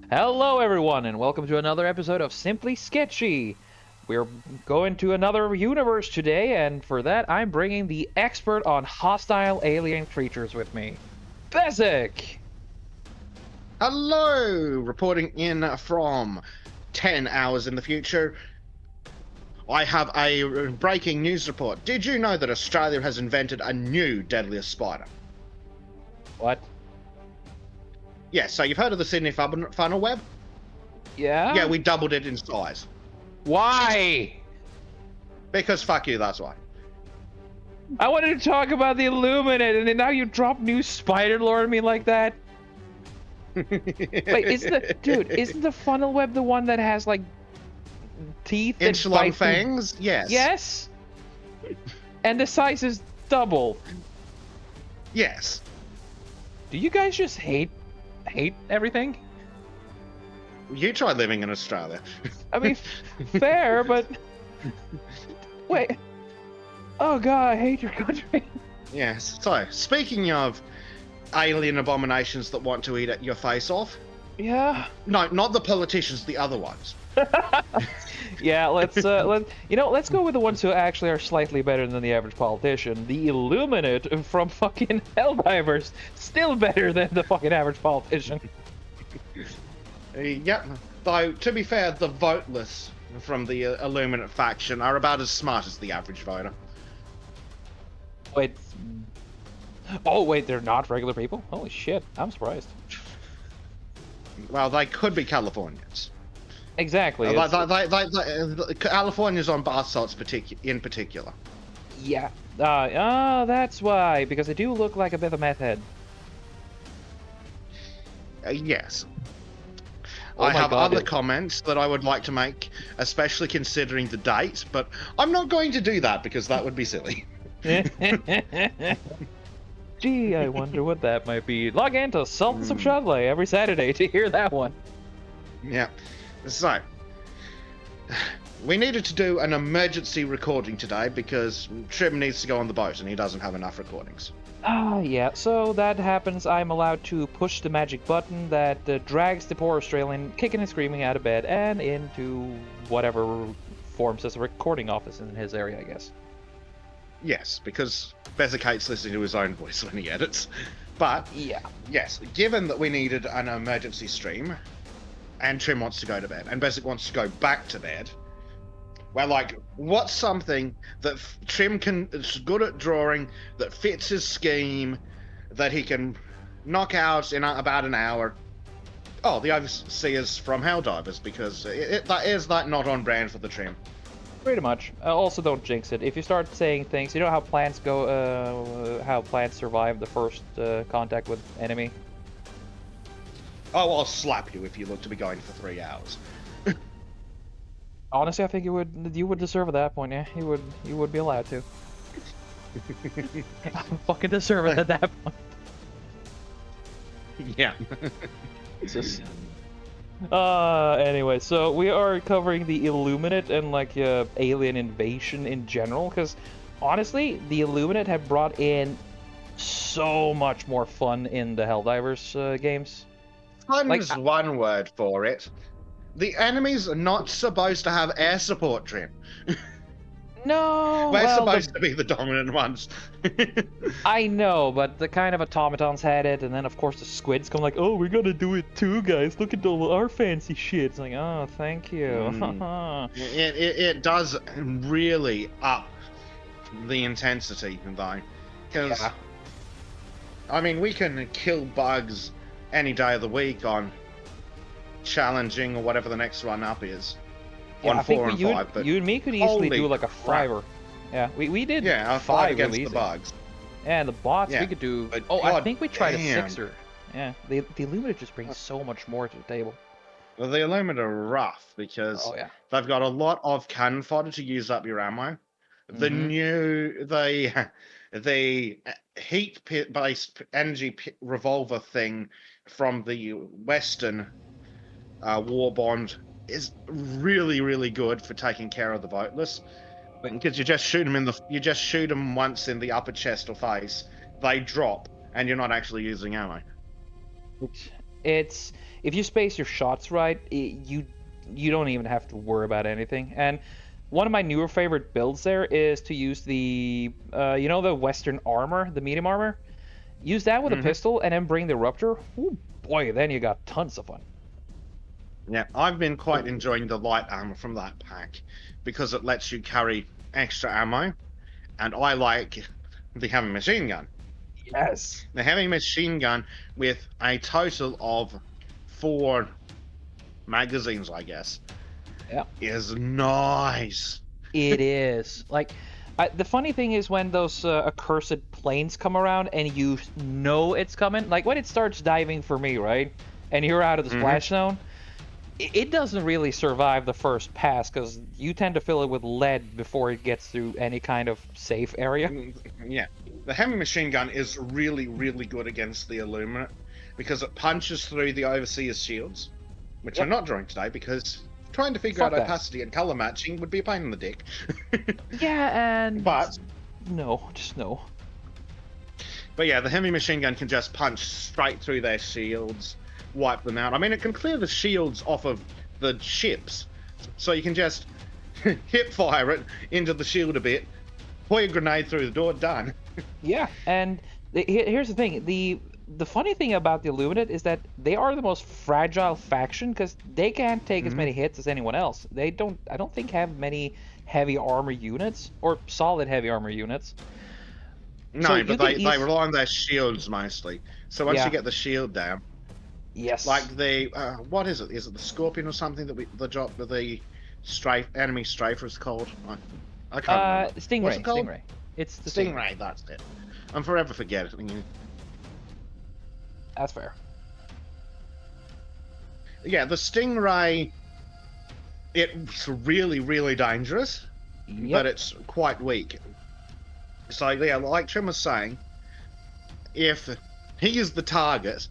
Hello, everyone, and welcome to another episode of Simply Sketchy. We're going to another universe today, and for that, I'm bringing the expert on hostile alien creatures with me, Basic. Hello! Reporting in from 10 hours in the future. I have a breaking news report. Did you know that Australia has invented a new deadliest spider? What? Yeah, so you've heard of the Sydney funnel web? Yeah? Yeah, we doubled it in size. Why? Because fuck you, that's why. I wanted to talk about the Illuminate, and then now you drop new Spider Lord on me like that? Wait, isn't the funnel web the one that has, like, teeth that Inch long bite through- fangs? Yes. Yes? And the size is double. Yes. Do you guys just hate everything? You try living in Australia. I mean, fair, but wait. Oh god, I hate your country. Yes. So, speaking of alien abominations that want to eat your face off. Yeah. No, not the politicians, the other ones. Yeah, let's go with the ones who actually are slightly better than the average politician. The Illuminate from fucking Helldivers, still better than the fucking average politician. Yep. Though, to be fair, the voteless from the Illuminate faction are about as smart as the average voter. Wait. Oh wait, they're not regular people? Holy shit, I'm surprised. Well, they could be Californians. Exactly. Californians on bath salts in particular. Yeah. That's why, because they do look like a bit of a meth head. Yes. Oh I my have God, other comments that I would like to make, especially considering the date, but I'm not going to do that because that would be silly. Gee, I wonder what that might be. Log in to Sultans of Chudley every Saturday to hear that one. Yeah. So, we needed to do an emergency recording today because Trim needs to go on the boat and he doesn't have enough recordings. Yeah, so that happens. I'm allowed to push the magic button that drags the poor Australian kicking and screaming out of bed and into whatever forms as a recording office in his area, I guess. Yes, because Bezic hates listening to his own voice when he edits. But, yeah, yes, given that we needed an emergency stream, and Trim wants to go to bed, and Bezic wants to go back to bed, we're like, what's something that Trim is good at drawing, that fits his scheme, that he can knock out in about an hour? Oh, the Overseers from Helldivers, because that is not on brand for the Trim. pretty much. Also, don't jinx it. If you start saying things, you know how plants go, how plants survive the first contact with enemy? Oh, I'll slap you if you look to be going for 3 hours. Honestly, I think you would deserve at that point. Yeah, you would be allowed to. Fucking deserve it at that point. Yeah. Jesus. Anyway, so we are covering the Illuminate and like alien invasion in general, because honestly, the Illuminate have brought in so much more fun in the Helldivers games. Fun's one word for it. The enemies are not supposed to have air support, Trim. No, We're well, supposed to be the dominant ones. I know, but the kind of automatons had it, and then of course the squids come like, oh, we're gonna do it too, guys. Look at all our fancy shit. It's like, oh, thank you. It does really up the intensity, though. Because, Yeah. I mean, we can kill bugs any day of the week on challenging or whatever the next run up is. Yeah, On I think 4 and 5, but you and me could easily holy do like a crap. 5-er. Yeah, we did Yeah, 5 against really the easy. bugs. Yeah, and the bots Yeah, we could do. but Oh, I God think we tried a damn. 6-er. Yeah, the Illuminate just brings so much more to the table. Well, the Illuminate are rough because Oh yeah. they've got a lot of cannon fodder to use up your ammo. The the heat-based energy revolver thing from the Western war bond is really, really good for taking care of the voteless. Because you just shoot them once in the upper chest or face, they drop, and you're not actually using ammo. It's if you space your shots right, you don't even have to worry about anything. And one of my newer favorite builds there is to use the the Western armor, the medium armor. Use that with a Hmm. pistol, and then bring the Rupture. Ooh, boy, then you got tons of fun. Yeah, I've been quite enjoying the light armor from that pack because it lets you carry extra ammo, and I like the heavy machine gun. Yes. The heavy machine gun with a total of 4 magazines, I guess, Yeah. is nice. It is. Like, the funny thing is when those accursed planes come around and you know it's coming, like when it starts diving for me, right? And you're out of the Hmm. splash zone, it doesn't really survive the first pass because you tend to fill it with lead before it gets through any kind of safe area. Yeah, the heavy machine gun is really, really good against the Illuminate because it punches through the Overseer's shields, which I'm Yep. not drawing today because trying to figure out Fuck that. opacity and color matching would be a pain in the dick. Yeah, and but no, just no. but yeah, the heavy machine gun can just punch straight through their shields, wipe them out. I mean, it can clear the shields off of the ships, so you can just hip fire it into the shield a bit, pour your grenade through the door, done. Yeah, and here's the thing: the funny thing about the Illuminate is that they are the most fragile faction because they can't take as Hmm. many hits as anyone else. They don't, I don't think, have many heavy armor units or solid heavy armor units. So No, you but could they easily, rely on their shields mostly. So once you yeah, get the shield down, like yes, the what is it? Is it the Scorpion or something that the job that the strafe enemy strafer is called? I can't remember. What's Stingray, it called? Stingray. It's the Stingray. Stingray. That's it. I'm forever forgetting. That's fair. Yeah, the Stingray. It's really, really dangerous, but Yep. it's quite weak. So yeah, like Trim was saying, if he is the target,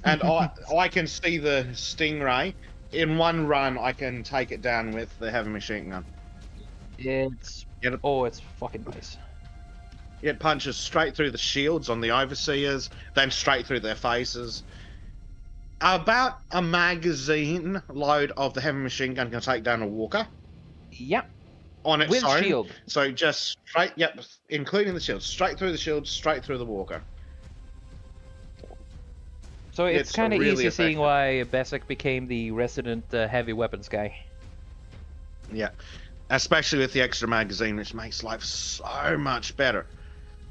and I can see the Stingray in one run, I can take it down with the heavy machine gun. It's It oh, it's fucking nice. it punches straight through the shields on the overseers, then straight through their faces. About a magazine load of the heavy machine gun can take down a walker Yep. on its With own. shield. So just straight, yep, including the shield, straight through the shield, straight through the walker. So it's It's kind of really easy seeing effective. why Besek became the resident heavy weapons guy. Yeah, especially with the extra magazine, which makes life so much better.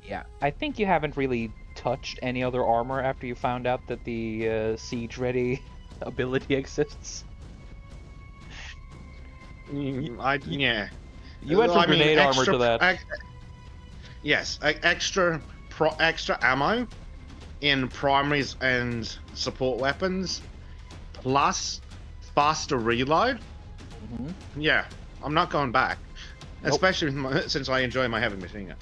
Yeah, I think you haven't really touched any other armor after you found out that the siege ready ability exists. You, you, Yeah. you went from I mean, grenade armor to that. yes, extra ammo in primaries and support weapons, plus faster reload. Hmm. Yeah, I'm not going back, Nope. especially since I enjoy my heavy machine gun.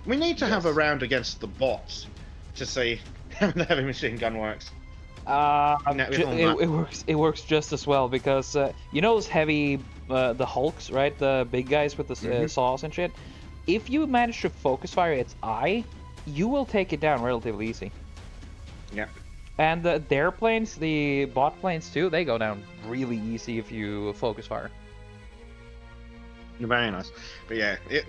We need to have a Yes. round against the bots to see how the heavy machine gun works. With all that. It works. It works just as well because you know those heavy, the Hulks, right? The big guys with the Hmm. saws and shit. If you manage to focus fire its eye, you will take it down relatively easy. Yeah, And their planes, the bot planes too, they go down really easy if you focus fire. very nice. But yeah, it's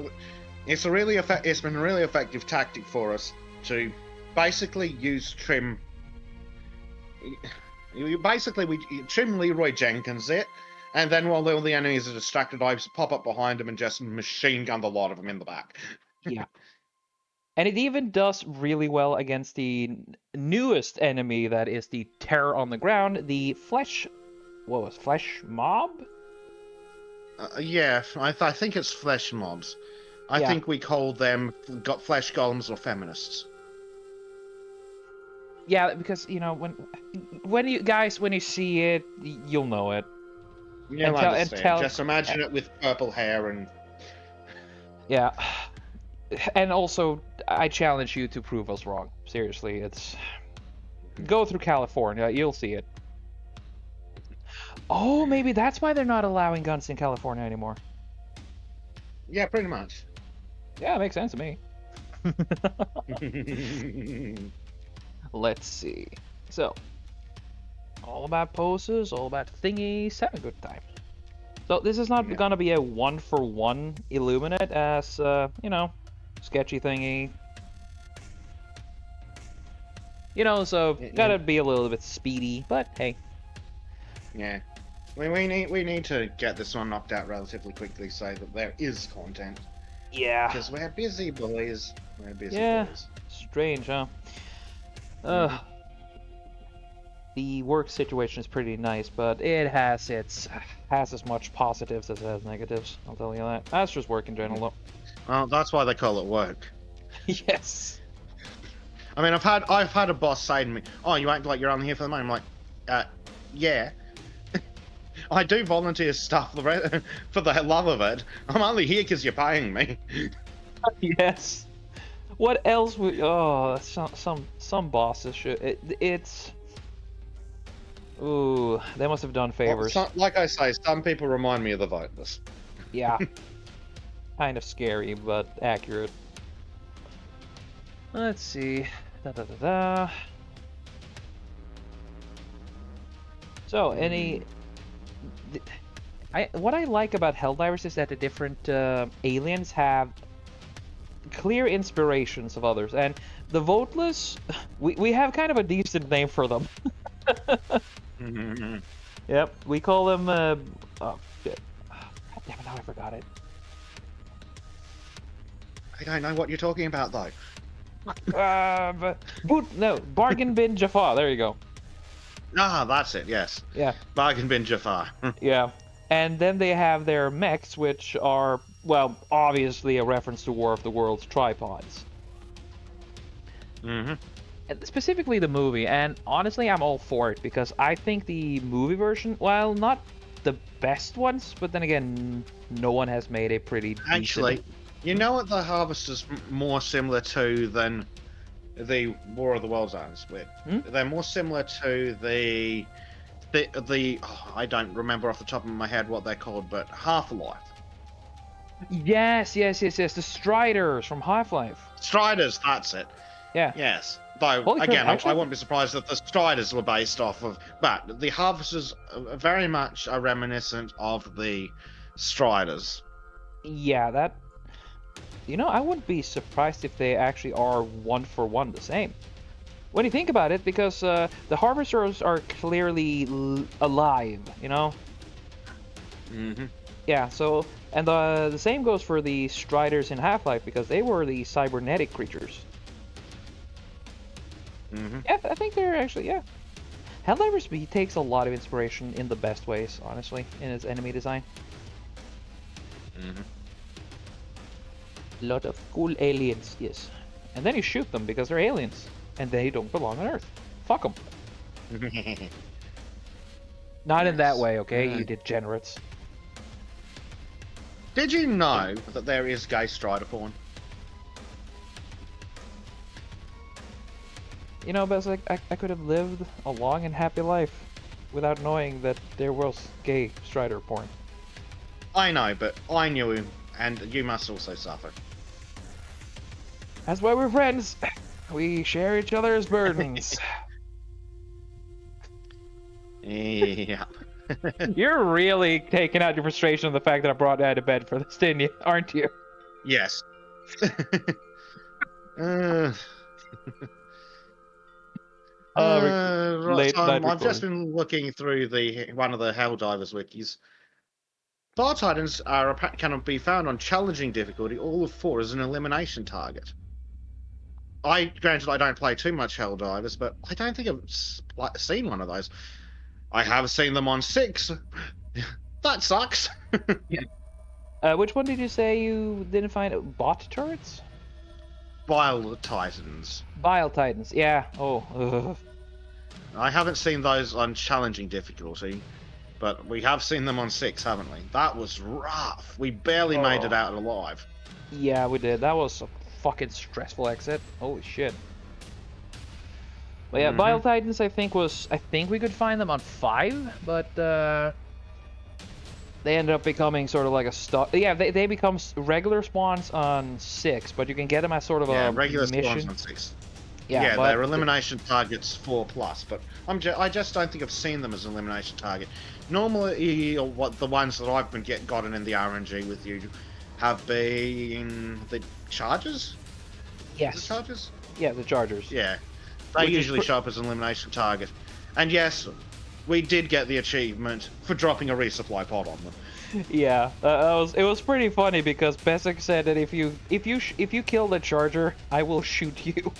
it's been a really effective tactic for us to basically use trim. We trim Leroy Jenkins it, and then while all the enemies are distracted, I just pop up behind them and just machine gun a lot of them in the back. Yeah. And it even does really well against the newest enemy that is the terror on the ground, the flesh. What was flesh mob? Yeah, I think it's flesh mobs. I Yeah, think we call them got flesh golems or feminists. yeah. Because when you guys when you see it, you'll know it. You'll And understand. tell, Just imagine it with purple hair and yeah. And also, I challenge you to prove us wrong. Seriously, it's go through California, you'll see it. Oh, maybe that's why they're not allowing guns in California anymore. yeah, pretty much. Yeah, it makes sense to me. Let's see. So, All about poses, all about thingies, have a good time. So this is not gonna be a one-for-one Illuminate as, you know, sketchy thingy. You know, so gotta be a little bit speedy, but hey. Yeah. We need to get this one knocked out relatively quickly so that there is content. Yeah. Because we're busy, boys. We're busy, boys. Strange, huh? The work situation is pretty nice, but it has as much positives as it has negatives. I'll tell you that. That's just work in general, though. Well, that's why they call it work. Yes. I mean, I've had a boss say to me, "Oh, you act like you're only here for the money." I'm like, yeah. I do volunteer stuff for the love of it. I'm only here because you're paying me. Yes. What else would? Oh, some bosses should. It's. Ooh, they must have done favors. Well, like I say, some people remind me of the voters. Yeah. Kind of scary, but accurate. Let's see. Da da da da. So, what I like about Helldivers is that the different aliens have clear inspirations of others, and the Voteless, we have kind of a decent name for them. Yep, we call them. Oh shit! God damn it! Now I forgot it. I don't know what you're talking about though. Bargain bin Jafar. There you go. Ah, that's it. Yes. Yeah. Bargain bin Jafar. Yeah. And then they have their mechs, which are, well, obviously a reference to War of the Worlds tripods. Mm-hmm. And specifically the movie, and honestly, I'm all for it, because I think the movie version, while not the best ones, but then again, no one has made a pretty Actually, decent... you know what the Harvest is more similar to than the War of the Worlds is? They're more similar to the I don't remember off the top of my head what they're called, but Half-Life. Yes, the Striders from Half-Life. Striders, that's it. Yeah. Yes. Though, Holy crap, again, actually... I wouldn't be surprised if the Striders were based off of... But the Harvesters are very much a reminiscent of the Striders. Yeah, that... You know, I wouldn't be surprised if they actually are one-for-one the same. When you think about it, because the Harvesters are clearly alive, you know? Mm-hmm. Yeah, so... And the same goes for the Striders in Half-Life, because they were the cybernetic creatures. Mm-hmm. Yeah, I think they're actually, yeah. Helldivers takes a lot of inspiration in the best ways, honestly, in its enemy design. Mm-hmm. A lot of cool aliens, yes. And then you shoot them because they're aliens, and they don't belong on Earth. Fuck them. Not in that way, okay, you degenerates. Did you know that there is gay Strider porn? You know, Bess, I could have lived a long and happy life without knowing that there was gay Strider porn. I know, but I knew him, and you must also suffer. That's why we're friends. We share each other's burdens. Yeah. You're really taking out your frustration on the fact that I brought Dad to bed for this, didn't you? Aren't you? Yes. I've just been looking through one of the Helldivers wikis. Fire Titans can be found on challenging difficulty. All of 4 is an elimination target. Granted, I don't play too much Helldivers, but I don't think I've seen one of those. I have seen them on 6. That sucks. Which one did you say you didn't find? Bot turrets? Bile Titans. Bile Titans, yeah. Oh, ugh. I haven't seen those on challenging difficulty, but we have seen them on 6, haven't we? That was rough. We barely made it out alive. Yeah, we did. That was a fucking stressful exit. Holy shit. But yeah, Bile Titans, I think we could find them on 5, but they ended up becoming sort of like a stock. Yeah, they become regular spawns on 6, but you can get them as sort of a regular mission. spawns on 6. Yeah, Yeah, but they're elimination targets 4+, but I just don't think I've seen them as an elimination target. Normally, what the ones that I've been gotten in the RNG with you have been the charges. Is it yes, charges? yeah, the Chargers, Yeah, they which is usually show up as an elimination target. And yes, we did get the achievement for dropping a resupply pod on them. yeah, it was pretty funny because Besic said that if you kill the Charger, I will shoot you.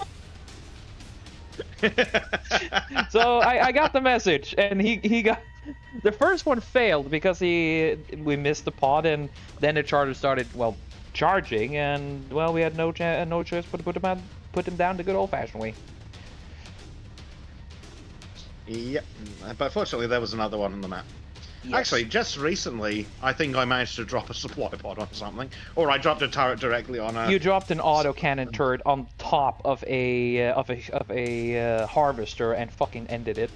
So I got the message, and he got the first one failed because we missed the pod, and then the Charger started charging, and we had no choice but to put him down the good old fashioned way. Yep, but fortunately there was another one on the map. Yes. Actually, just recently, I think I managed to drop a supply pod on something, or I dropped a turret directly on a. You dropped an autocannon turret on top of a harvester and fucking ended it.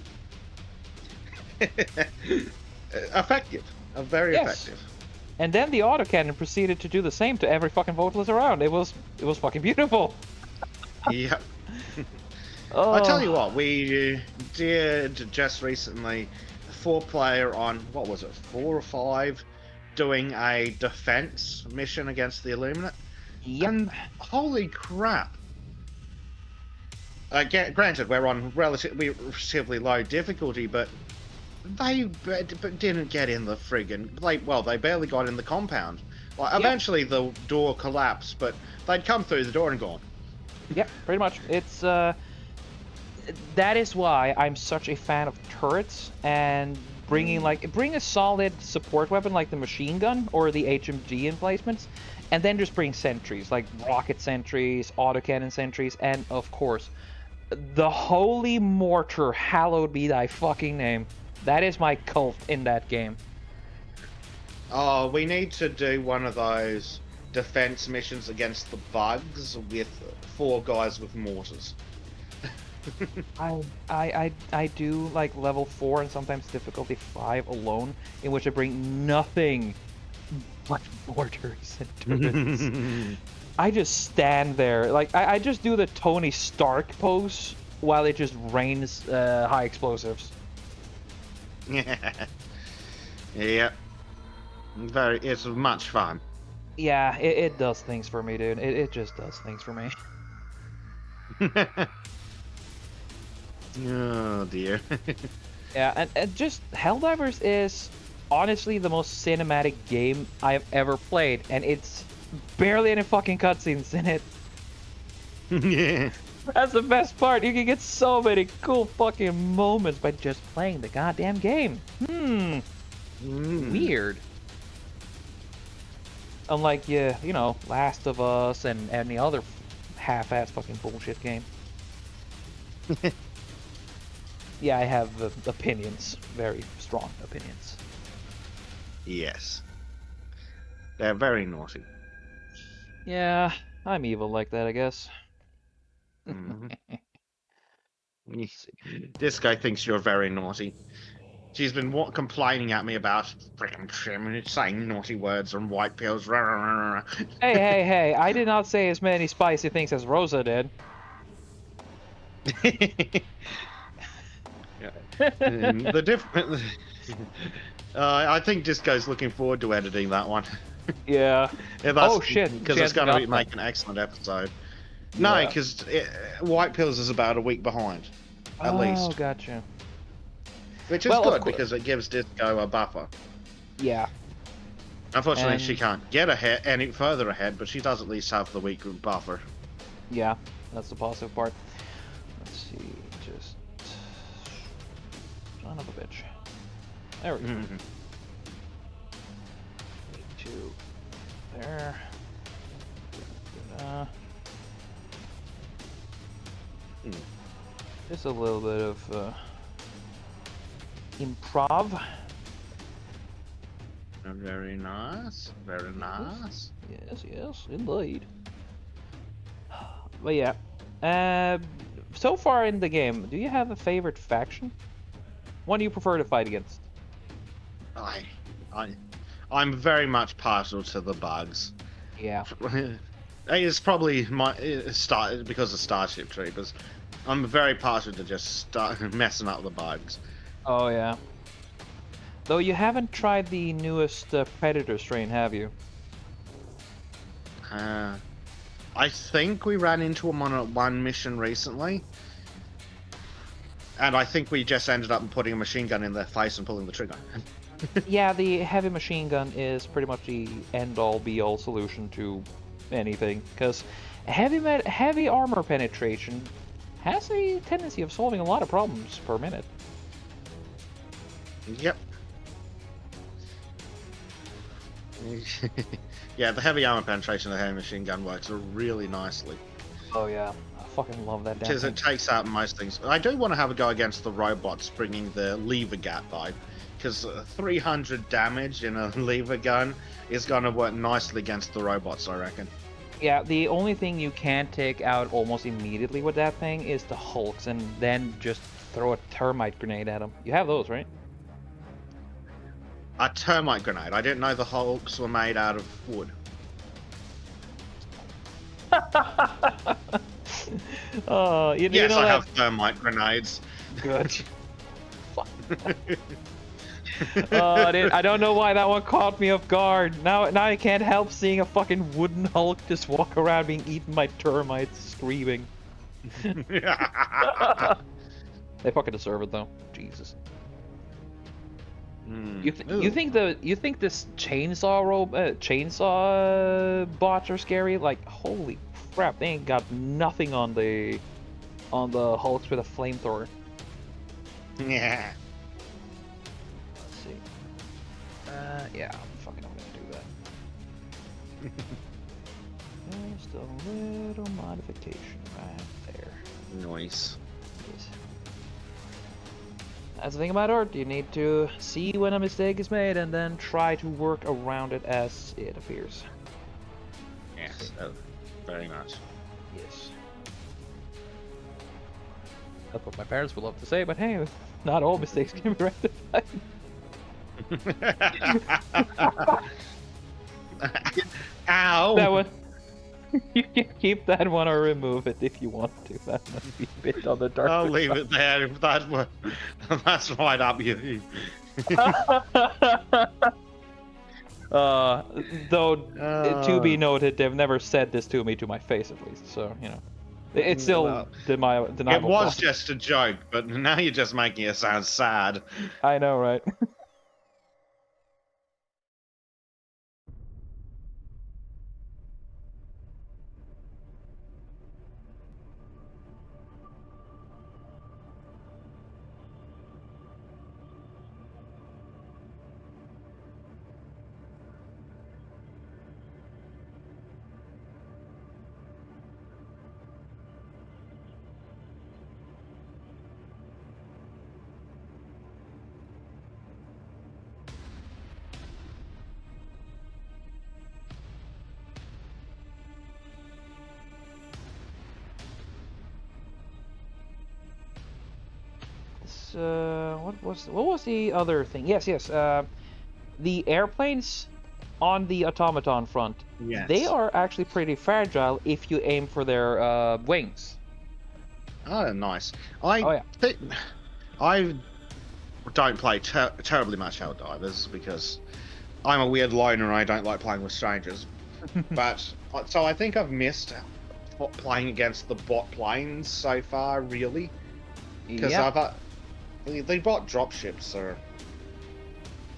Effective, very Yes. effective. And then the autocannon proceeded to do the same to every fucking voteless around. It was fucking beautiful. Yep. Oh. I tell you what, we did just recently a 4-player on what was it, 4 or 5, doing a defense mission against the Illuminate. Yep. And holy crap! Granted, we're on relatively low difficulty, but they didn't get in the friggin'. They barely got in the compound. Like, Yep. eventually the door collapsed, but they'd come through the door and gone. Yep, pretty much. It's that is why I'm such a fan of turrets and bring a solid support weapon like the machine gun or the HMG emplacements, and then just bring sentries like rocket sentries, autocannon sentries, and of course the holy mortar, hallowed be thy fucking name. That is my cult in that game. Oh, we need to do one of those defense missions against the bugs with 4 guys with mortars. I do like level 4 and sometimes difficulty 5 alone, in which I bring nothing but mortars and turrets. I just stand there, like I just do the Tony Stark pose while it just rains high explosives. Yep. It's much fun. Yeah, it does things for me, dude. It just does things for me. Oh dear. Yeah, and just Helldivers is honestly the most cinematic game I've ever played, and it's barely any fucking cutscenes in it. Yeah. That's the best part. You can get so many cool fucking moments by just playing the goddamn game. Weird. Unlike you know, Last of Us and any other half-ass fucking bullshit game. Yeah, I have opinions, very strong opinions. Yes. They're very naughty. Yeah, I'm evil like that, I guess. Mhm. Let's see. This guy thinks you're very naughty. She's been complaining at me about Trim and saying naughty words and white pills. Hey, I did not say as many spicy things as Rosa did. The different. I think Disco's looking forward to editing that one. Yeah. Oh shit. Because She it's hasn't going to got make them. an excellent episode. No, Yeah. because White Pills is about a week behind, at Oh, least, gotcha. which is Well, of good course. because it gives Disco a buffer. Yeah. Unfortunately, And- she can't get ahead any further ahead, but she does at least have the week buffer. Yeah. That's the positive part. Let's see. Just son of a bitch. There we go. Mhm. Need to there. Hmm. Just a little bit of improv. Very nice, very nice. Yes, indeed. But yeah, so far in the game, do you have a favorite faction? One you prefer to fight against? I'm very much partial to the bugs. Yeah. It's probably my start because of Starship Troopers. I'm very partial to just start messing up the bugs. Oh yeah. Though you haven't tried the newest Predator strain, have you? I think we ran into him on one mission recently, and I think we just ended up putting a machine gun in their face and pulling the trigger. Yeah, the heavy machine gun is pretty much the end-all, be-all solution to anything, because heavy armor penetration has a tendency of solving a lot of problems per minute. Yep. Yeah, the heavy armor penetration of the heavy machine gun works really nicely. Oh yeah, I fucking love that damn Because thing. it takes out most things. I do want to have a go against the robots, bringing the lever gap though, because 300 damage in a lever gun is going to work nicely against the robots, I reckon. Yeah, the only thing you can take out almost immediately with that thing is the hulks, and then just throw a termite grenade at them. You have those, right? A termite grenade. I didn't know the hulks were made out of wood. You Yes, know I that... have thermite grenades. Good. Dude, I don't know why that one caught me off guard. Now I can't help seeing a fucking wooden Hulk just walk around being eaten by termites, screaming. They fucking deserve it though. Jesus. You think this chainsaw bots are scary? Like, holy crap, they ain't got nothing on the Hulks with a flamethrower. Yeah. Let's see. Yeah, I'm fucking gonna do that. Just a little modification right there. Nice. Yes. That's the thing about art. You need to see when a mistake is made and then try to work around it as it appears. Yes, oh, very much. Yes. That's what my parents would love to say, but hey, not all mistakes can be rectified. Ow! That one. You can keep that one or remove it if you want to. That might be a bit on the dark I'll side. leave it there if that's right up you. Though, to be noted, they've never said this to me to my face, at least. So, you know, it's still Well, deniable. it was just a joke, but now you're just making it sound sad. I know, right? What was the other thing? Yes. The airplanes on the automaton front. Yes. They are actually pretty fragile if you aim for their wings. Oh, nice. Oh yeah. I don't play terribly much Helldivers because I'm a weird loner and I don't like playing with strangers. But so I think I've missed playing against the bot planes so far, really, because Yeah. the bot dropships are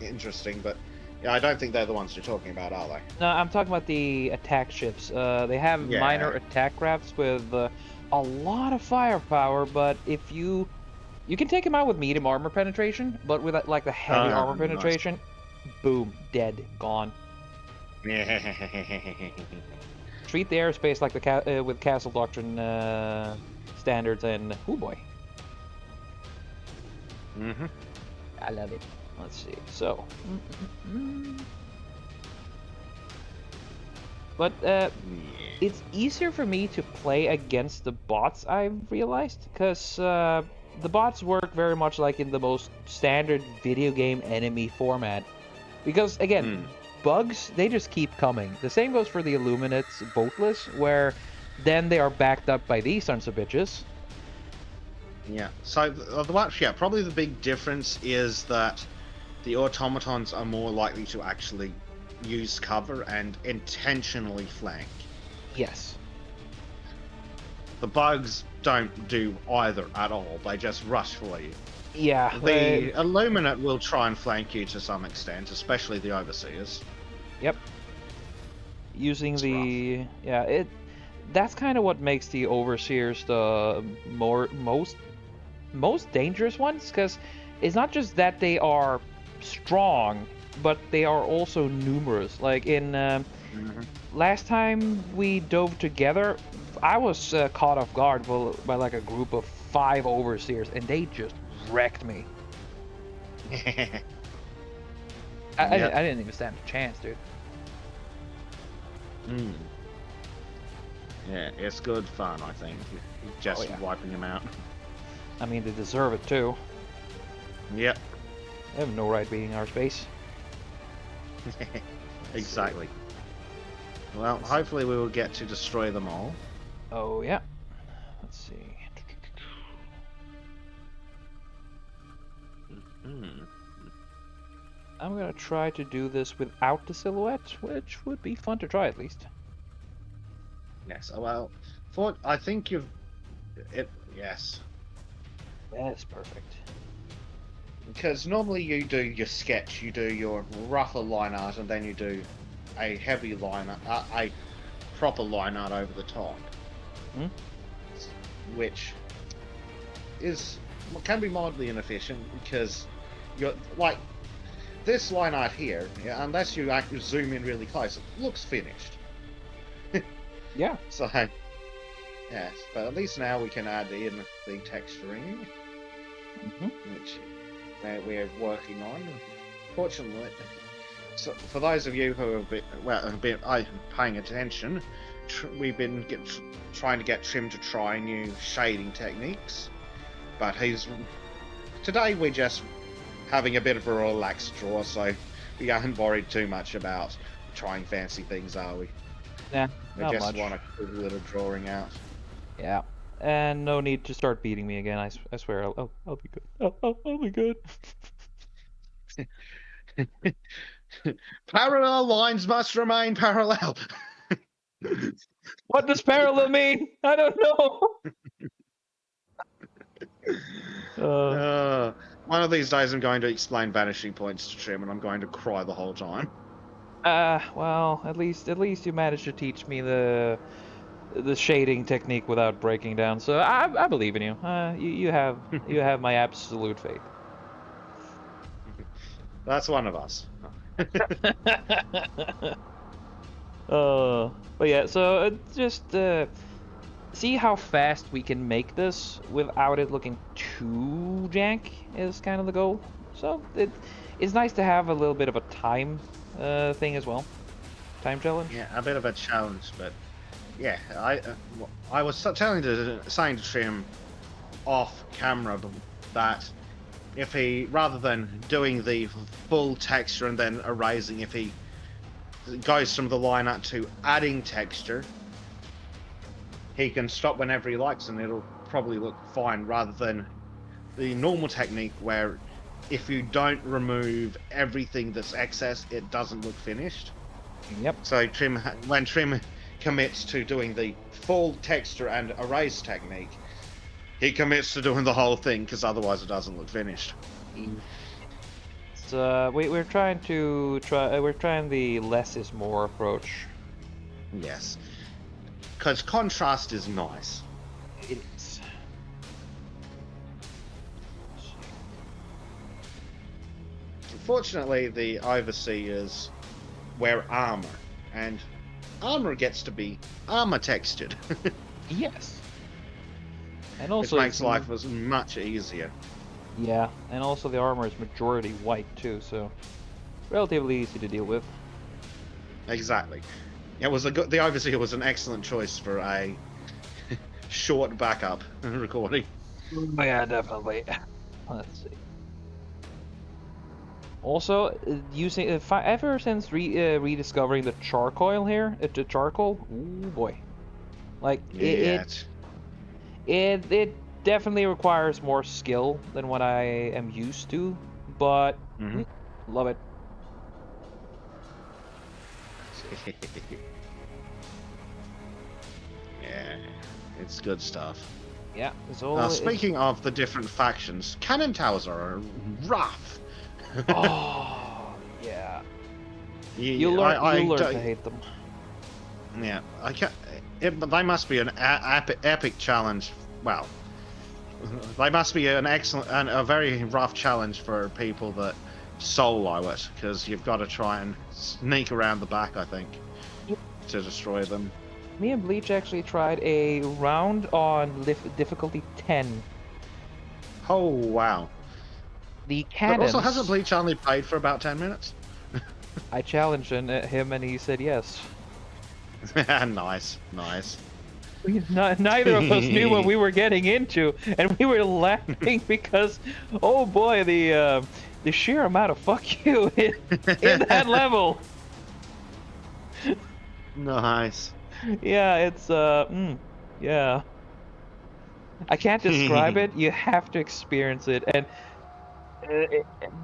interesting, but yeah, I don't think they're the ones you're talking about, are they? No, I'm talking about the attack ships. They have Yeah. minor attack crafts with a lot of firepower, but if you can take them out with medium armor penetration, but with like the heavy armor Nice. penetration, boom, dead, gone. Treat the airspace like the with Castle Doctrine standards, and oh boy, Mm-hmm. I love it. Let's see. So, but it's easier for me to play against the bots, I've realized, because the bots work very much like in the most standard video game enemy format. Because again, bugs, they just keep coming. The same goes for the Illuminates Boatless, where then they are backed up by these sons of bitches. Yeah. So probably the big difference is that the automatons are more likely to actually use cover and intentionally flank. Yes. The bugs don't do either at all. They just rush for you. Yeah. The Illuminate will try and flank you to some extent, especially the Overseers. Yep. Using It's rough. that's kind of what makes the overseers the most dangerous ones, because it's not just that they are strong, but they are also numerous. Like in Mhm. last time we dove together, I was caught off guard by like a group of 5 overseers, and they just wrecked me. Yep. I didn't even stand a chance, dude. Mm. Yeah, it's good fun, I think. Oh Just yeah. wiping them out. I mean, they deserve it too. Yep. They have no right being our space. Let's see. Exactly. Well, Let's see. hopefully we will get to destroy them all. Oh yeah. Let's see. Hmm. I'm gonna try to do this without the silhouette, which would be fun to try at least. Yes. Well, I think you've it. Yes, That's perfect. because normally you do your sketch, you do your rougher line art, and then you do a heavy line art, a proper line art over the top, Hmm? which is can be mildly inefficient because you're like this line art here, yeah, unless you actually zoom in really close, it looks finished. Yeah. So, yes, but at least now we can add in the texturing, Hmm. which we're working on. Fortunately, so for those of you who have been paying attention, we've been trying to get Trim to try new shading techniques, but today we're just having a bit of a relaxed draw, so we aren't worried too much about trying fancy things, are we? Nah, We not just much. want a cool little drawing out. Yeah. And no need to start beating me again. I swear I'll be good. I'll be good. Parallel lines must remain parallel. What does parallel mean? I don't know. Uh, uh, One of these days, I'm going to explain vanishing points to Trim, and I'm going to cry the whole time. well, at least you managed to teach me the shading technique without breaking down. So I believe in you. You have my absolute faith. That's one of us. But yeah, so just see how fast we can make this without it looking too jank is kind of the goal. So it's nice to have a little bit of a time thing as well. Time challenge. Yeah, a bit of a challenge, but yeah, I was saying to Trim off camera that if he, rather than doing the full texture and then erasing, if he goes from the line art to adding texture, he can stop whenever he likes and it'll probably look fine, rather than the normal technique where if you don't remove everything that's excess, it doesn't look finished. Yep. So when Trim commits to doing the full texture and erase technique, he commits to doing the whole thing, because otherwise it doesn't look finished. So we're trying the less is more approach. Yes, because contrast is nice. It is. Fortunately, the Overseers wear armor, and armor gets to be armor textured, Yes. And which also makes life much easier. yeah, and also the armor is majority white too, so relatively easy to deal with. Exactly. The Overseer was an excellent choice for a short backup recording. Yeah, definitely. Let's see. Also, using ever since rediscovering the charcoal here, the charcoal, ooh boy, like Yeah, it definitely requires more skill than what I am used to, but Hmm. love it. Yeah, it's good stuff. Yeah, so Speaking of the different factions, cannon towers are rough. oh yeah, Yeah, you'll I learn to don't. hate them. Yeah, I can't. They must be an epic challenge. Well, they must be an excellent and a very rough challenge for people that solo it, because you've got to try and sneak around the back, I think, Yeah, to destroy them. me and Bleach actually tried a round on difficulty 10. Oh wow! The But also, hasn't cannons. Bleach only played for about 10 minutes? I challenged him and he said yes. Nice, nice. Neither of us knew what we were getting into, and we were laughing because, oh boy, the sheer amount of fuck you in that level. Nice. Yeah, it's yeah. I can't describe it. You have to experience it, and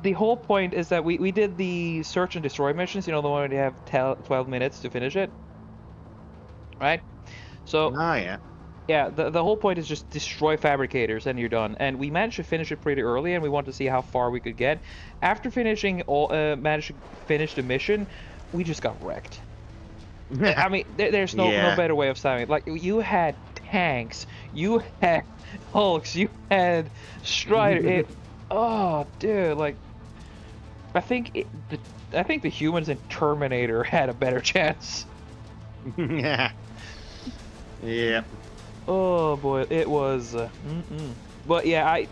the whole point is that we did the search and destroy missions. You know, the one where you have 12 minutes to finish it, right? So Oh yeah. yeah, the whole point is just destroy fabricators and you're done. And we managed to finish it pretty early, and we wanted to see how far we could get. After finishing managed to finish the mission, we just got wrecked. I mean, there's no Yeah. better way of saying it. Like you had tanks, you had hulks, you had strider. Oh, dude, like I think I think the humans in Terminator had a better chance. Yeah. Yeah. Oh boy, it was. But yeah,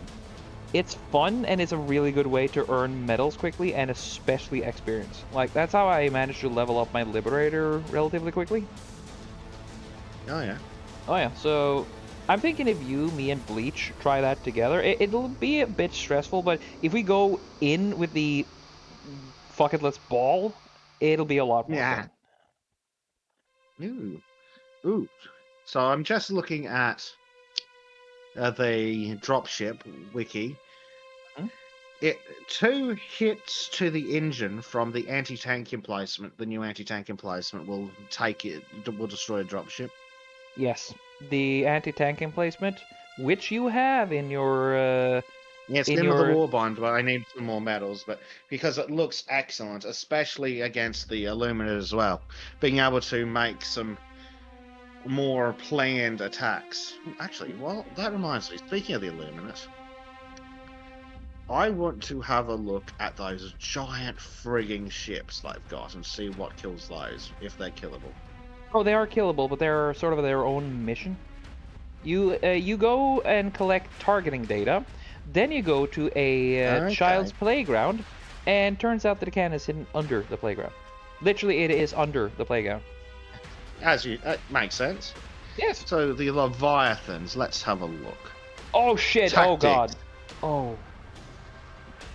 it's fun and it's a really good way to earn medals quickly and especially experience. Like that's how I managed to level up my Liberator relatively quickly. Oh yeah. Oh yeah, so I'm thinking if you, me, and Bleach try that together, it'll be a bit stressful, but if we go in with the fuck it, let's ball, it'll be a lot more Yeah. fun. Ooh. Ooh. So I'm just looking at the dropship wiki. Hmm? It 2 hits to the engine from the anti-tank emplacement. The new anti-tank emplacement will take it. Will destroy a dropship. Yes, the anti-tank emplacement, which you have Yeah, it's in in the your Warbond, but I need some more medals. But because it looks excellent, especially against the Illuminate as well, being able to make some more planned attacks. Actually, well, that reminds me. Speaking of the Illuminate, I want to have a look at those giant frigging ships they've got and see what kills those, if they're killable. oh, they are killable, but they're sort of their own mission. You go and collect targeting data, then you go to a Okay, child's playground, and turns out that the cannon is hidden under the playground. Literally, it is under the playground. as you makes sense. Yes. So the Leviathans. Let's have a look. Oh shit. Oh Tactics. god. Oh.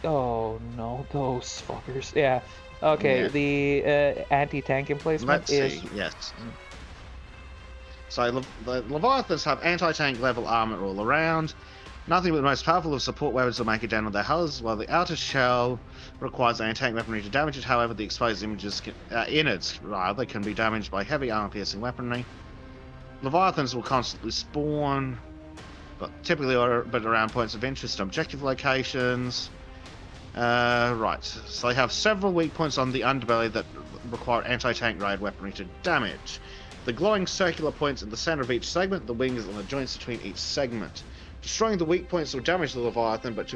Oh no, those fuckers. Yeah. Okay. Yeah. The anti-tank emplacement Let's is. see. Yes. So the Leviathans have anti-tank level armor all around. Nothing but the most powerful of support weapons will make it down on their hulls, while the outer shell requires anti-tank weaponry to damage it. However, the exposed innards rather can be damaged by heavy armor-piercing weaponry. Leviathans will constantly spawn, but typically orbit around points of interest and objective locations. Right, so they have several weak points on the underbelly that require anti-tank grade weaponry to damage. The glowing circular points in the center of each segment, the wings, and the joints between each segment. Destroying the weak points will damage the Leviathan, but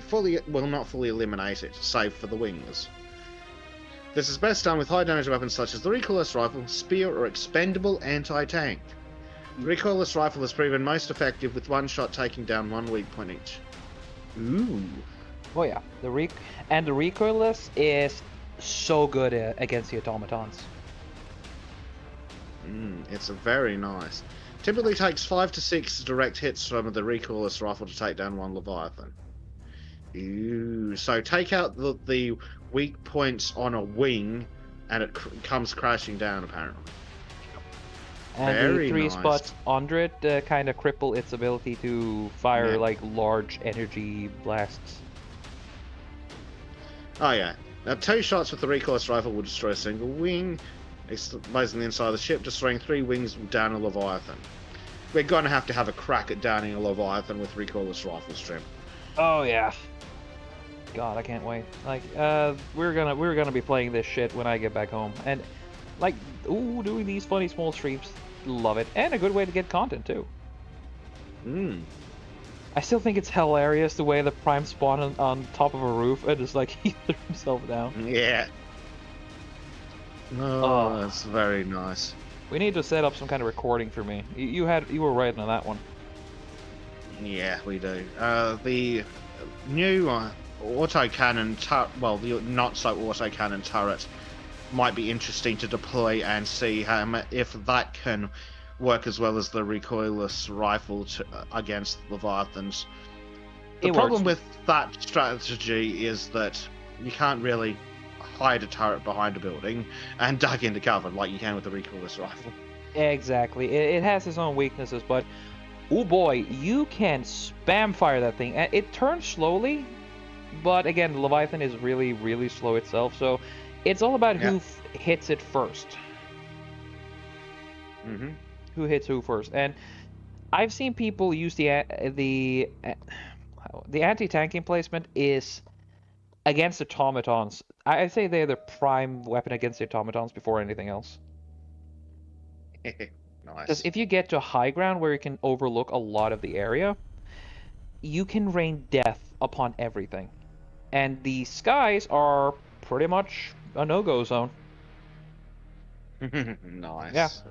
will not fully eliminate it, save for the wings. This is best done with high damage weapons such as the recoilless rifle, spear, or expendable anti-tank. The recoilless rifle has proven most effective with one shot taking down one weak point each. Ooh. Oh yeah. The recoilless is so good against the automatons. It's a very nice. Typically takes 5 to 6 direct hits from the recoilless rifle to take down one Leviathan. Ooh, so take out the weak points on a wing, and it comes crashing down. Apparently, And the Very three nice. spots under it kind of cripple its ability to fire Yeah. like large energy blasts. Oh yeah. Now, 2 shots with the recoilless rifle will destroy a single wing, exposing the inside of the ship, destroying 3 wings will down a Leviathan. We're gonna have to have a crack at downing a Leviathan with recoilless rifles, Trim. Oh yeah. God, I can't wait. Like, we're gonna be playing this shit when I get back home, and like, ooh, doing these funny small streams, love it, and a good way to get content too. Hmm. I still think it's hilarious the way the Prime spawned on top of a roof and just like he threw himself down. Yeah. Oh, Oh, that's very nice. we need to set up some kind of recording for me. You were right on that one. Yeah, we do. The new autocannon well, the not so autocannon turret might be interesting to deploy and see if that can work as well as the recoilless rifle against Leviathans. The It problem works. with that strategy is that you can't really hide a turret behind a building and duck into cover like you can with the recoilless rifle. Exactly. It has its own weaknesses, but oh boy, you can spam fire that thing. It turns slowly, but again, the Leviathan is really, really slow itself, so it's all about Yeah. who hits it first. Mm-hmm. Who hits who first. And I've seen people use the anti-tanking placement is against automatons. I say they're the prime weapon against the automatons before anything else. Because Nice. if you get to high ground where you can overlook a lot of the area, you can rain death upon everything. And the skies are pretty much a no-go zone. Yeah. Nice.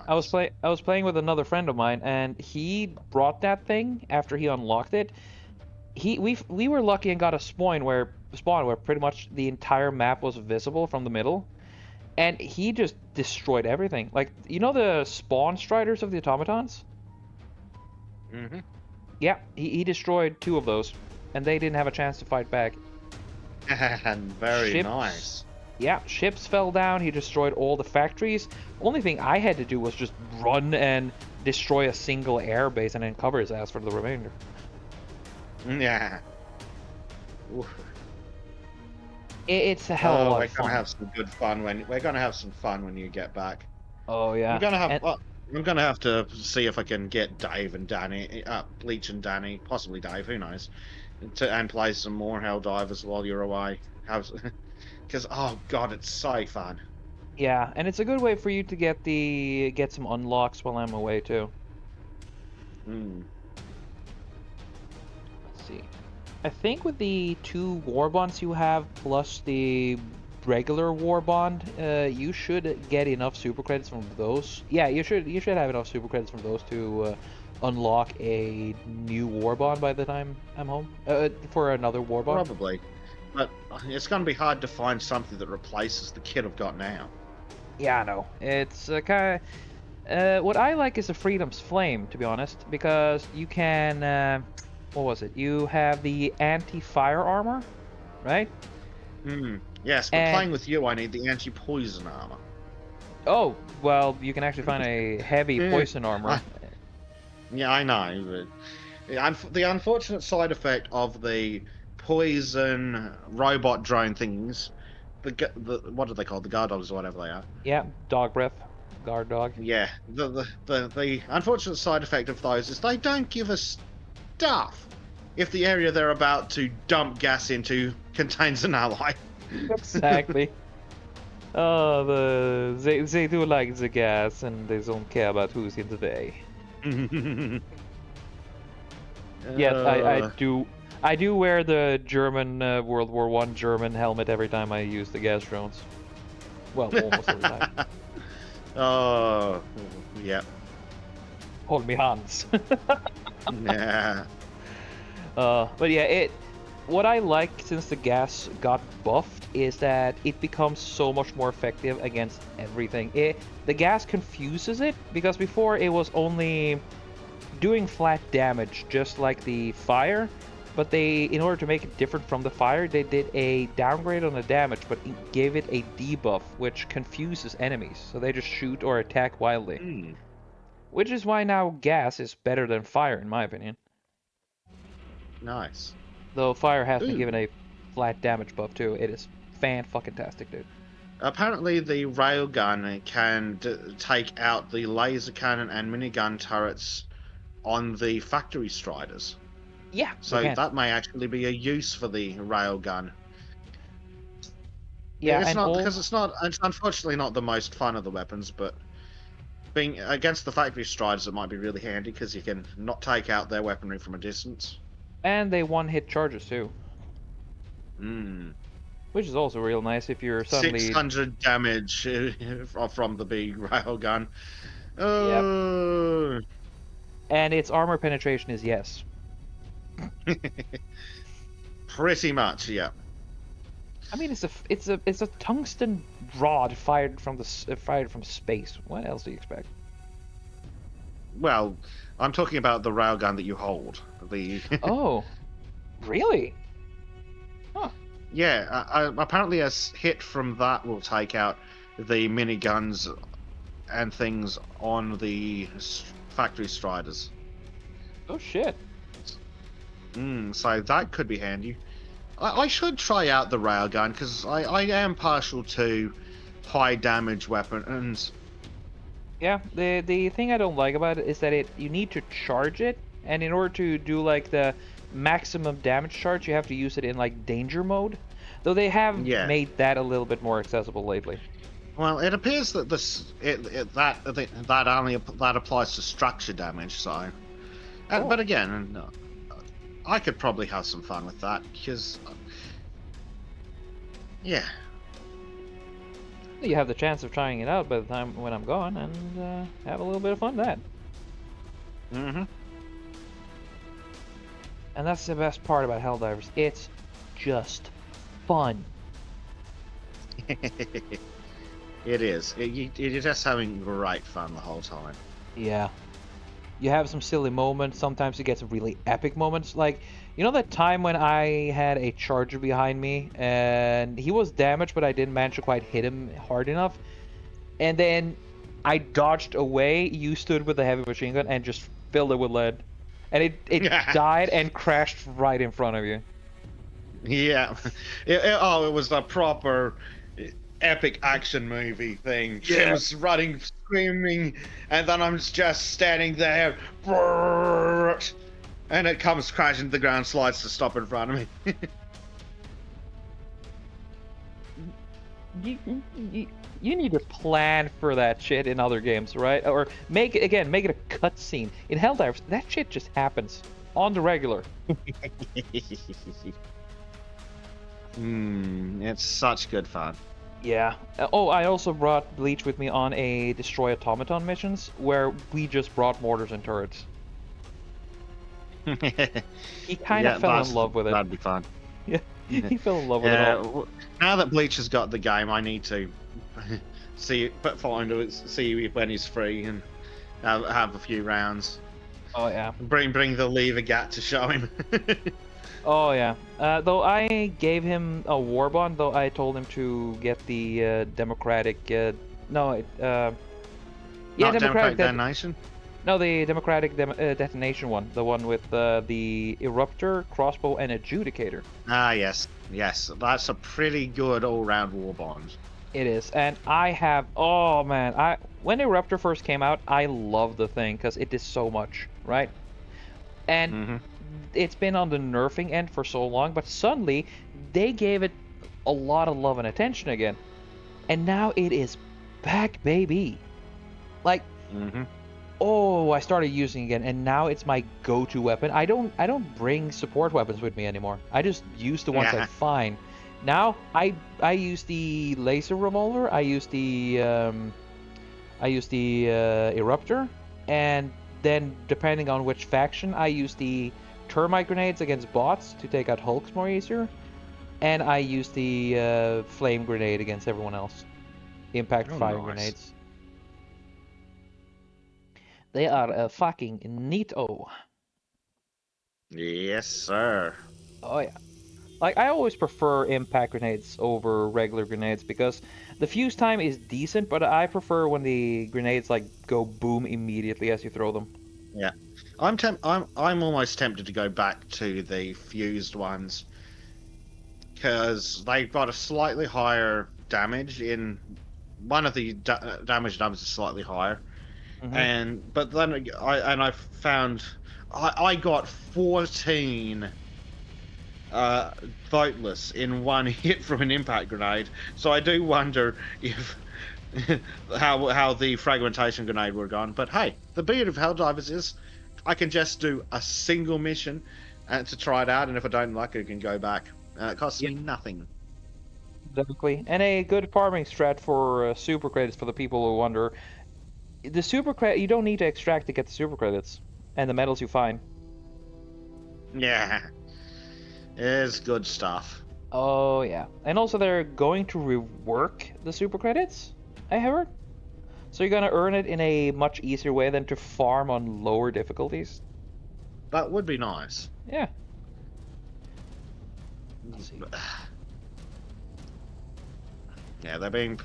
I was Nice. playing with another friend of mine, and he brought that thing after he unlocked it. We were lucky and got a spawn where pretty much the entire map was visible from the middle, and he just destroyed everything. Like, you know the spawn striders of the automatons? Mm-hmm. Yeah, he destroyed 2 of those, and they didn't have a chance to fight back. And very Ships, nice. yeah, ships fell down. He destroyed all the factories. Only thing I had to do was just run and destroy a single air base and then cover his ass for the remainder. Yeah. Oof. It's a hell of a Oh, lot we're of gonna fun. have some good fun when we're gonna have some fun when you get back. Oh I'm yeah, gonna have. and Well, I'm gonna have to see if I can get Dave and Danny, Bleach and Danny, possibly Dave, who knows, and play some more Helldivers while you're away. Because oh god, it's so fun. yeah, and it's a good way for you to get some unlocks while I'm away too. Mm. Let's see. I think with the 2 war bonds you have plus the regular war bond, you should get enough super credits from those. Yeah, you should have enough super credits from those to unlock a new war bond by the time I'm home. For another war bond. Probably, but it's gonna be hard to find something that replaces the kit I've got now. Yeah, I know. It's kind of what I like is the Freedom's Flame, to be honest, because you can. What was it? You have the anti-fire armor, right? Hmm. Yes, but And playing with you, I need the anti-poison armor. oh, well, you can actually find a heavy Eh, poison armor. I, yeah, I know, but the unfortunate side effect of the poison robot drone things, the what are they called? The guard dogs or whatever they are. Yeah, dog breath, guard dog. Yeah, the unfortunate side effect of those is they don't give us stuff if the area they're about to dump gas into contains an ally. Exactly. They do like the gas and they don't care about who's in the way. Yes, uh, I do wear the German World War One German helmet every time I use the gas drones. Well, almost every time. oh, yeah, Hold me hands. yeah. But yeah, what I like since the gas got buffed is that it becomes so much more effective against everything. The gas confuses it because before it was only doing flat damage, just like the fire, but they, in order to make it different from the fire, they did a downgrade on the damage, but gave it a debuff, which confuses enemies, so they just shoot or attack wildly. Hmm. Which is why now gas is better than fire, in my opinion. Nice. Though fire has been Ooh. given a flat damage buff too. It is fan-fucking-tastic, dude. Apparently, the railgun can take out the laser cannon and minigun turrets on the factory striders. Yeah, they So can. that may actually be a use for the railgun. Yeah, It's and not all because it's unfortunately not the most fun of the weapons, but being against the factory striders, it might be really handy because you can not take out their weaponry from a distance. and they one-hit charges too, Hmm. which is also real nice if you're suddenly. 600 damage from the big railgun. Yep. Oh. And its armor penetration is yes. Pretty much, yeah. I mean, it's a tungsten rod fired from fired from space. What else do you expect? Well, I'm talking about the railgun that you hold. The Oh, really? Huh. yeah, apparently a hit from that will take out the miniguns and things on the factory striders. Oh shit. So that could be handy. I should try out the railgun because I am partial to high damage weapons. Yeah, the thing I don't like about it is that you need to charge it, and in order to do like the maximum damage charge, you have to use it in like danger mode. Though they have Yeah. made that a little bit more accessible lately. Well, it appears that that only that applies to structure damage. So, Oh, but again, I could probably have some fun with that because, yeah. you have the chance of trying it out by the time when I'm gone, and have a little bit of fun with that. Hmm. And that's the best part about Helldivers. It's just fun. It is. You're just having great fun the whole time. Yeah. You have some silly moments. Sometimes you get some really epic moments. Like, you know that time when I had a charger behind me and he was damaged, but I didn't manage to quite hit him hard enough? And then I dodged away. You stood with the heavy machine gun and just filled it with lead. And it died and crashed right in front of you. Yeah. It was a proper epic action movie thing. Yeah. Tim's running, screaming, and then I'm just standing there. And it comes crashing to the ground, slides to stop in front of me. You, you, you need to plan for that shit in other games, right? Or make it a cutscene. In Helldivers, that shit just happens on the regular. It's such good fun. Yeah. Oh, I also brought Bleach with me on a Destroy Automaton missions where we just brought mortars and turrets. He kind of fell in love with it. That'd be fun. Yeah, he fell in love with it all. Now that Bleach has got the game, I need to see when he's free and have a few rounds. Oh yeah. Bring the lever gat to show him. Oh yeah. Though I gave him a war bond, though I told him to get the democratic. No, yeah, Not democratic. Detonation. No, the democratic detonation one, the one with the eruptor, crossbow, and adjudicator. Ah, yes, that's a pretty good all-round war bond. It is, and I have. Oh man, when eruptor first came out, I loved the thing because it did so much, right? And it's been on the nerfing end for so long, but suddenly they gave it a lot of love and attention again, and now it is back, baby. Like, oh, I started using it again, and now it's my go-to weapon. I don't bring support weapons with me anymore. I just use the ones I find. Now I use the laser revolver. I use the eruptor, and then depending on which faction, I use the termite grenades against bots to take out hulks more easier, and I use the flame grenade against everyone else. Impact fire grenades. They are fucking neato. Yes, sir. Oh yeah. Like, I always prefer impact grenades over regular grenades because the fuse time is decent, but I prefer when the grenades like go boom immediately as you throw them. Yeah, I'm almost tempted to go back to the fused ones because they've got a slightly higher damage in one of the damage numbers is slightly higher, Hmm. and but then I found I got 14 voteless in one hit from an impact grenade. So I do wonder if how the fragmentation grenade would have gone. But hey, the beauty of Helldivers is I can just do a single mission to try it out, and if I don't like it, I can go back. It costs Yep, me nothing. exactly. And a good farming strat for super credits for the people who wonder. The super credit, you don't need to extract to get the super credits and the medals you find. Yeah, it's good stuff. Oh yeah. And also they're going to rework the super credits, I heard. So you're gonna earn it in a much easier way than to farm on lower difficulties. That would be nice. Yeah. Let's see. Yeah, they're being.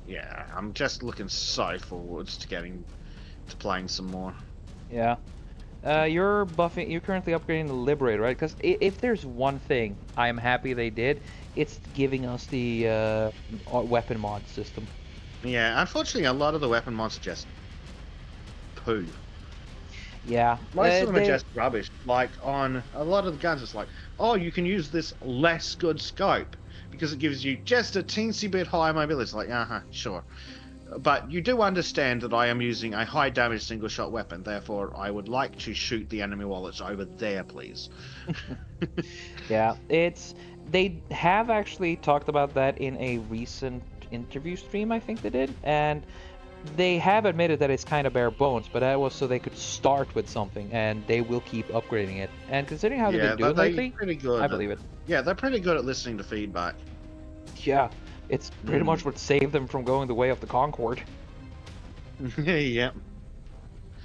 Yeah, I'm just looking so forwards to getting to playing some more. Yeah. You're buffing. You're currently upgrading the Liberator, right? Because if there's one thing I am happy they did, it's giving us the weapon mod system. Yeah, unfortunately, a lot of the weapon mods are just poo. Yeah. Most of them are They. just rubbish. Like on a lot of the guns, it's like, oh, you can use this less good scope because it gives you just a teensy bit higher mobility. It's like, sure. But you do understand that I am using a high damage single shot weapon, therefore I would like to shoot the enemy while it's over there, please. Yeah. It's. They have actually talked about that in a recent interview stream. I think they did, and they have admitted that it's kind of bare bones, but that was so they could start with something, and they will keep upgrading it. And considering how they've been Yeah, doing they're lately, pretty I good at. believe it. Yeah, they're pretty good at listening to feedback. Yeah, it's pretty much Mm. what saved them from going the way of the Concorde. Yeah.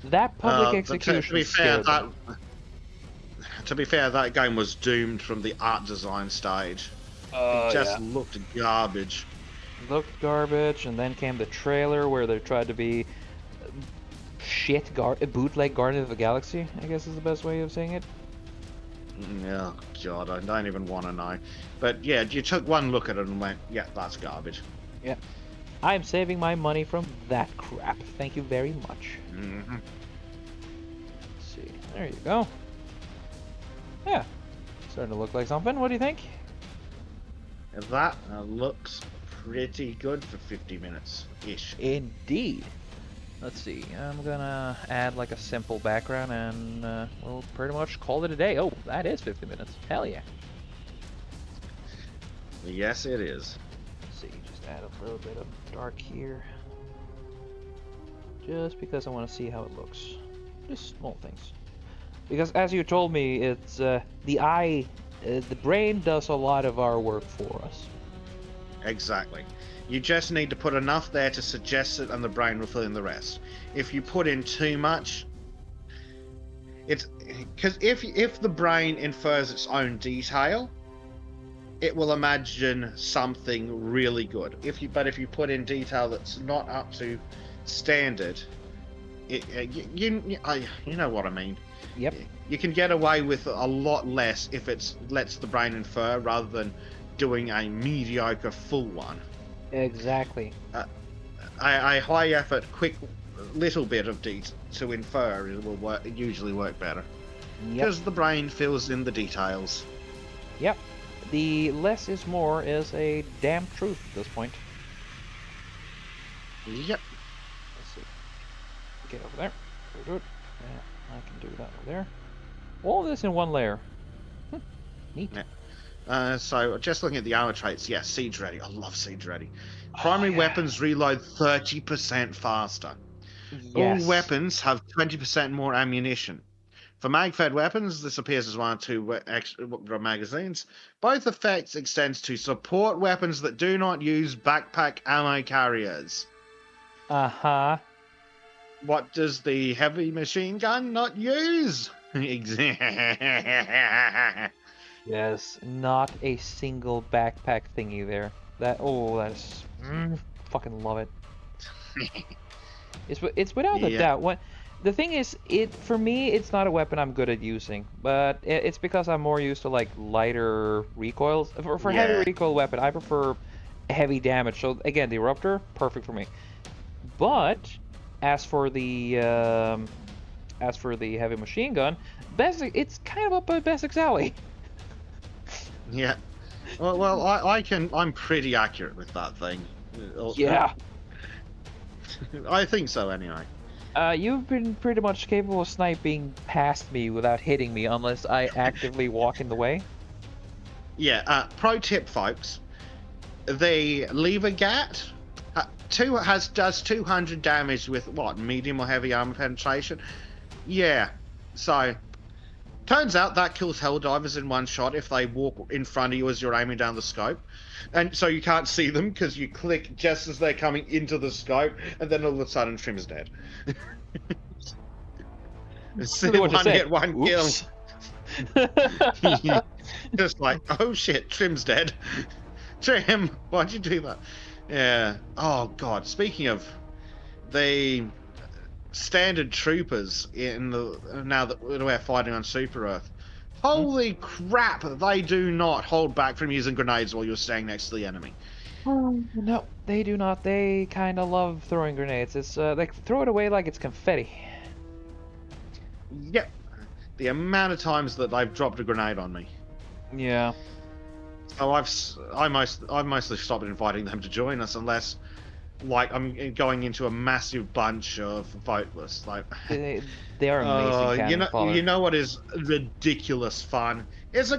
That public To execution be fair, scared them. that game was doomed from the art design stage. It Oh just yeah. looked garbage. Looked garbage, and then came the trailer where they tried to be bootleg Guardian of the Galaxy, I guess is the best way of saying it. Oh god, I don't even want to know. But yeah, you took one look at it and went, yeah, that's garbage. Yeah. I'm saving my money from that crap. Thank you very much. Hmm. Let's see. There you go. Yeah. Starting to look like something. What do you think? That looks pretty good for 50 minutes-ish. Indeed. Let's see. I'm gonna add like a simple background and we'll pretty much call it a day. Oh, that is 50 minutes. Hell yeah. Yes, it is. Let's see. Just add a little bit of dark here. Just because I want to see how it looks. Just small things. Because as you told me, it's the eye, the brain does a lot of our work for us. Exactly. You just need to put enough there to suggest it and the brain will fill in the rest. If you put in too much, it's because if the brain infers its own detail, it will imagine something really good. If you put in detail that's not up to standard, you know what I mean. Yep. You can get away with a lot less if it lets the brain infer rather than doing a mediocre full one. Exactly. A high effort, quick little bit of detail to infer will usually work better Yep. because the brain fills in the details. Yep. The less is more is a damn truth at this point. Yep. Let's see. Get over there. Do it. Yeah, I can do that over there. All this in one layer. Neat. Yeah. So just looking at the armor traits, yeah, siege ready. I love siege ready. Oh, Primary yeah. weapons reload 30% faster. All Yes. weapons have 20% more ammunition. For mag-fed weapons, this appears as one or two extra magazines. Both effects extends to support weapons that do not use backpack ammo carriers. Uh-huh. What does the heavy machine gun not use? Yes, not a single backpack thingy there. That's fucking love it. It's without a Yeah, doubt. The thing is, it for me, it's not a weapon I'm good at using, but it's because I'm more used to like lighter recoils. For heavy yeah, recoil weapon, I prefer heavy damage. So again, the eruptor, perfect for me. But as for the heavy machine gun, Basic, it's kind of up my Basic's alley. yeah. Well, I can. I'm pretty accurate with that thing. Yeah. I think so, anyway. You've been pretty much capable of sniping past me without hitting me unless I actively walk in the way. Yeah. Pro tip, folks. The lever gat does 200 damage with what, medium or heavy armor penetration. Yeah. So turns out that kills Helldivers in one shot if they walk in front of you as you're aiming down the scope. And so you can't see them because you click just as they're coming into the scope, and then all of a sudden Trim's dead. Really what you One said. hit, one kill. Oops. Just like, oh shit, Trim's dead. Trim, why'd you do that? Yeah. Oh god. Speaking of the standard troopers in the now that we're fighting on Super Earth, holy crap! They do not hold back from using grenades while you're staying next to the enemy. No, they do not. They kind of love throwing grenades. It's they throw it away like it's confetti. Yep. The amount of times that they've dropped a grenade on me. Yeah. So I've mostly stopped inviting them to join us unless, like, I'm going into a massive bunch of voteless. Like, They are amazing cannon fodder. you know what is ridiculous fun? It's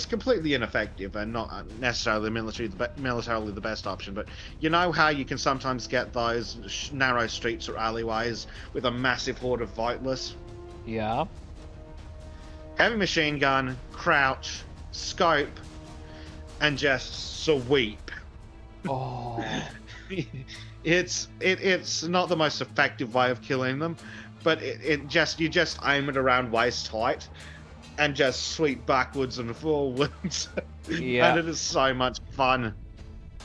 completely ineffective and not necessarily militarily the best option. But you know how you can sometimes get those narrow streets or alleyways with a massive horde of voteless? Yeah. Heavy machine gun, crouch, scope, and just sweep. Oh. It's not the most effective way of killing them, but you just aim it around waist height and just sweep backwards and forwards. Yeah. And it is so much fun.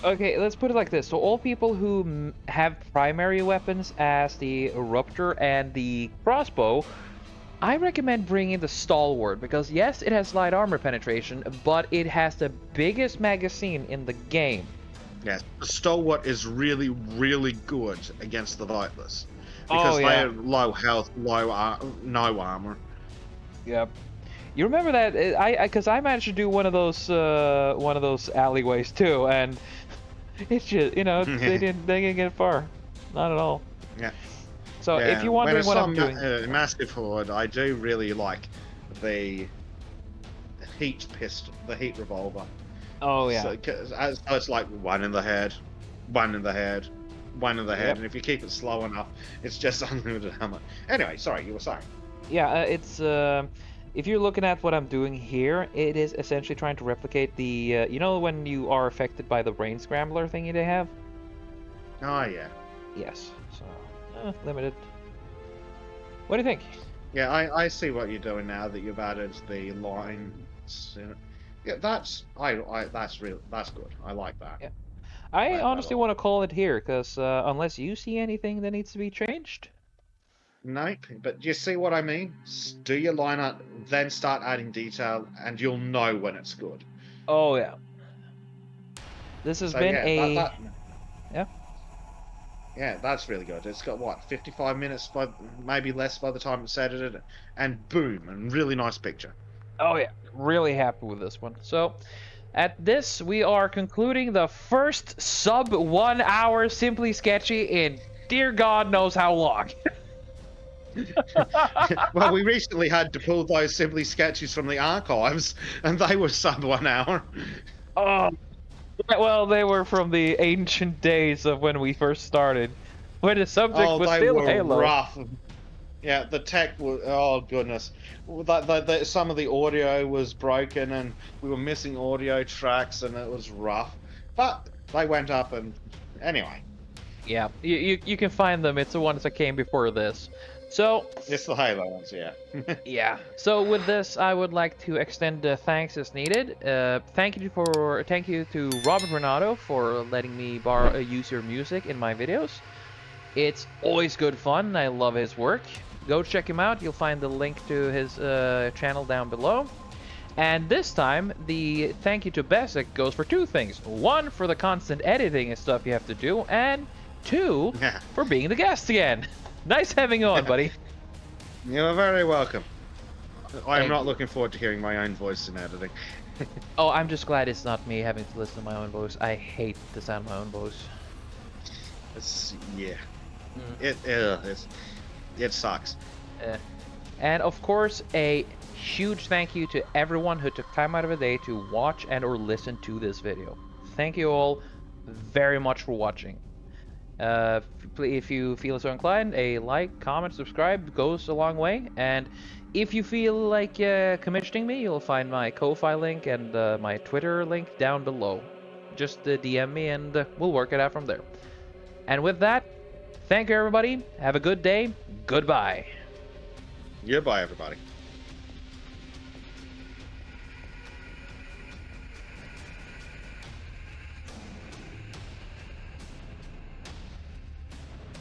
Okay, let's put it like this. So all people who have primary weapons as the Eruptor and the crossbow, I recommend bringing the Stalwart, because yes, it has light armor penetration, but it has the biggest magazine in the game. Yes, the Stalwart is really, really good against the Voitless. Because they are low health, no armor. Yep. You remember that? Because I managed to do one of those alleyways too, and it's just, they didn't get far, not at all. Yeah. So if you're wondering what I'm doing, massive horde, I do really like the heat pistol, the heat revolver. oh yeah, So it's like one in the head, one in the head, one in the head, Yep. and if you keep it slow enough, it's just unlimited ammo. Anyway, sorry, you were saying. yeah. It's if you're looking at what I'm doing here, it is essentially trying to replicate the when you are affected by the brain scrambler thingy they have. Oh yeah. Yes. So limited. What do you think? Yeah, I see what you're doing now that you've added the lines. Yeah, that's that's good. I like that. Yeah. I Like honestly that. want to call it here, because unless you see anything that needs to be changed. Nope, but you see what I mean? Do your lineup, then start adding detail, and you'll know when it's good. Oh yeah. This has So been yeah, yeah. yeah, that's really good. It's got what, 55 minutes, maybe less by the time it's edited, and boom, and really nice picture. Oh yeah, really happy with this one. So, at this, we are concluding the first sub 1 hour Simply Sketchy in dear God knows how long. Well, we recently had to pull those Simply Sketches from the archives, and they were sub 1 hour. Oh, well, they were from the ancient days of when we first started, when the subject was they still were Halo. rough. Yeah, the tech was, oh goodness. Some of the audio was broken and we were missing audio tracks and it was rough. But they went up and, anyway. Yeah, you can find them. It's the ones that came before this. So, It's the highlights, yeah. yeah. So with this, I would like to extend thanks as needed. Thank you to Robert Renato for letting me use your music in my videos. It's always good fun. I love his work. Go check him out. You'll find the link to his channel down below. And this time, the thank you to Basic goes for two things. One, for the constant editing and stuff you have to do, and two, Yeah. for being the guest again. Nice having you on, buddy. You're very welcome. I'm Thank not you. looking forward to hearing my own voice in editing. Oh, I'm just glad it's not me having to listen to my own voice. I hate the sound of my own voice. Yeah. Mm. It sucks. And of course, a huge thank you to everyone who took time out of a day to watch and or listen to this video. Thank you all very much for watching. If you feel so inclined, a like, comment, subscribe goes a long way. And if you feel like commissioning me, you'll find my Ko-Fi link and my Twitter link down below. Just DM me and we'll work it out from there. And with that, thank you everybody. Have a good day. Goodbye. Goodbye, everybody.